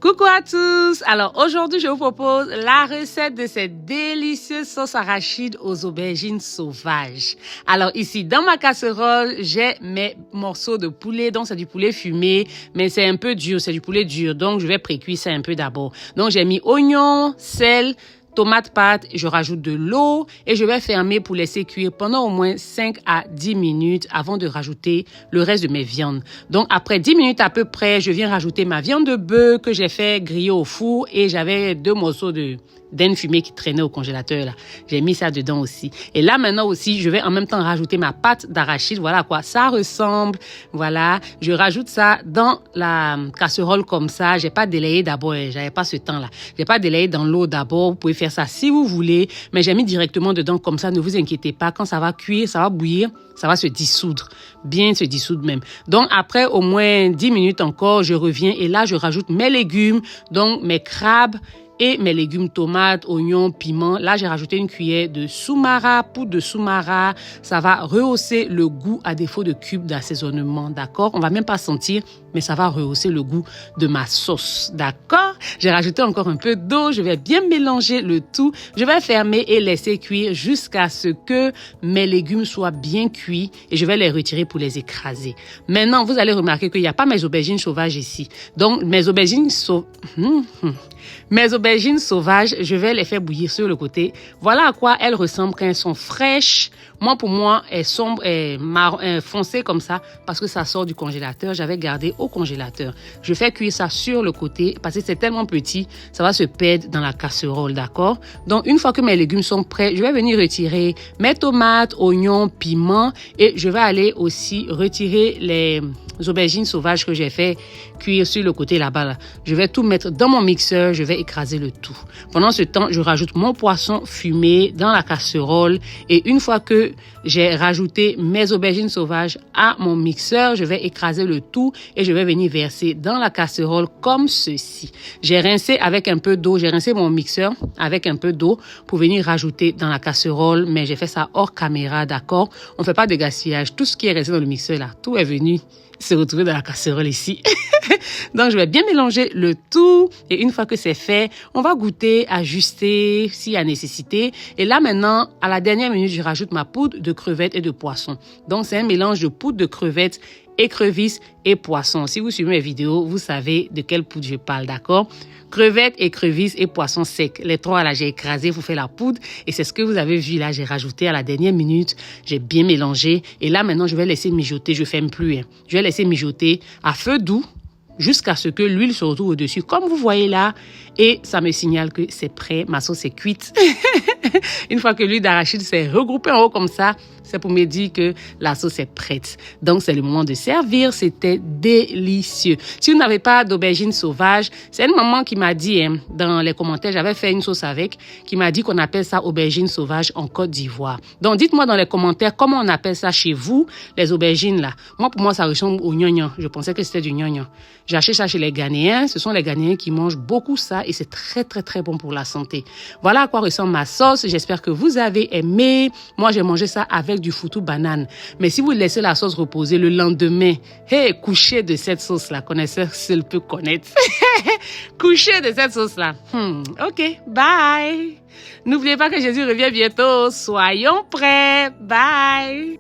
Coucou à tous! Alors aujourd'hui, je vous propose la recette de cette délicieuse sauce arachide aux aubergines sauvages. Alors ici, dans ma casserole, j'ai mes morceaux de poulet. Donc c'est du poulet fumé, mais c'est un peu dur, c'est du poulet dur. Donc je vais précuire ça un peu d'abord. Donc j'ai mis oignon, sel, tomate pâte, je rajoute de l'eau et je vais fermer pour laisser cuire pendant au moins 5 à 10 minutes avant de rajouter le reste de mes viandes. Donc après 10 minutes à peu près, je viens rajouter ma viande de bœuf que j'ai fait griller au four et j'avais 2 morceaux de dinde fumée qui traînait au congélateur là. J'ai mis ça dedans aussi. Et là maintenant aussi, je vais en même temps rajouter ma pâte d'arachide. Voilà à quoi ça ressemble. Voilà, je rajoute ça dans la casserole comme ça. J'ai pas délayé d'abord, j'avais pas ce temps là. J'ai pas délayé dans l'eau d'abord. Vous pouvez faire ça si vous voulez, mais j'ai mis directement dedans comme ça. Ne vous inquiétez pas, quand ça va cuire, ça va bouillir, ça va se dissoudre, bien se dissoudre même. Donc après au moins 10 minutes encore, je reviens et là je rajoute mes légumes, donc mes crabes et mes légumes tomates, oignons, piments. Là, j'ai rajouté une cuillère de soumara, poudre de soumara. Ça va rehausser le goût à défaut de cubes d'assaisonnement, d'accord? On va même pas sentir, mais ça va rehausser le goût de ma sauce, d'accord? J'ai rajouté encore un peu d'eau. Je vais bien mélanger le tout. Je vais fermer et laisser cuire jusqu'à ce que mes légumes soient bien cuits et je vais les retirer pour les écraser. Maintenant, vous allez remarquer qu'il n'y a pas mes aubergines sauvages ici. Donc, mes aubergines sauvages, je vais les faire bouillir sur le côté. Voilà à quoi elles ressemblent quand elles sont fraîches. Moi, pour moi, elles sont foncées comme ça parce que ça sort du congélateur. J'avais gardé au congélateur. Je fais cuire ça sur le côté parce que c'est tellement petit, ça va se perdre dans la casserole, d'accord? Donc, une fois que mes légumes sont prêts, je vais venir retirer mes tomates, oignons, piments et je vais aller aussi retirer les aubergines sauvages que j'ai fait cuire sur le côté là-bas. Là. Je vais tout mettre dans mon mixeur, je vais écraser le tout. Pendant ce temps, je rajoute mon poisson fumé dans la casserole et une fois que j'ai rajouté mes aubergines sauvages à mon mixeur, je vais écraser le tout et je vais venir verser dans la casserole comme ceci. J'ai rincé avec un peu d'eau, j'ai rincé mon mixeur avec un peu d'eau pour venir rajouter dans la casserole, mais j'ai fait ça hors caméra, d'accord? On fait pas de gaspillage. Tout ce qui est resté dans le mixeur là, tout est venu se retrouver dans la casserole ici. Donc, je vais bien mélanger le tout. Et une fois que c'est fait, on va goûter, ajuster s'il y a nécessité. Et là, maintenant, à la dernière minute, je rajoute ma poudre de crevettes et de poisson. Donc, c'est un mélange de poudre de crevettes, écrevisses et poissons. Si vous suivez mes vidéos, vous savez de quelle poudre je parle, d'accord? Crevettes, écrevisses et poissons secs. Les trois, là, j'ai écrasé pour faire la poudre. Et c'est ce que vous avez vu, là, j'ai rajouté à la dernière minute. J'ai bien mélangé. Et là, maintenant, je vais laisser mijoter. Je ferme plus, hein. Je vais laisser mijoter à feu doux jusqu'à ce que l'huile se retrouve au-dessus, comme vous voyez là. Et ça me signale que c'est prêt, ma sauce est cuite. Une fois que l'huile d'arachide s'est regroupée en haut comme ça, c'est pour me dire que la sauce est prête. Donc, c'est le moment de servir. C'était délicieux. Si vous n'avez pas d'aubergine sauvage, c'est une maman qui m'a dit, hein, dans les commentaires, j'avais fait une sauce avec, qui m'a dit qu'on appelle ça aubergine sauvage en Côte d'Ivoire. Donc, dites-moi dans les commentaires comment on appelle ça chez vous, les aubergines là. Moi, pour moi, ça ressemble au gnognon. Je pensais que c'était du gnognon. J'ai acheté ça chez les Ghanéens. Ce sont les Ghanéens qui mangent beaucoup ça et c'est très, très, très bon pour la santé. Voilà à quoi ressemble ma sauce. J'espère que vous avez aimé. Moi, j'ai mangé ça avec du foutou banane. Mais si vous laissez la sauce reposer le lendemain, hey, couchez de cette sauce-là. Connaisseur seul peut connaître. Couchez de cette sauce-là. OK, bye. N'oubliez pas que Jésus revient bientôt. Soyons prêts. Bye.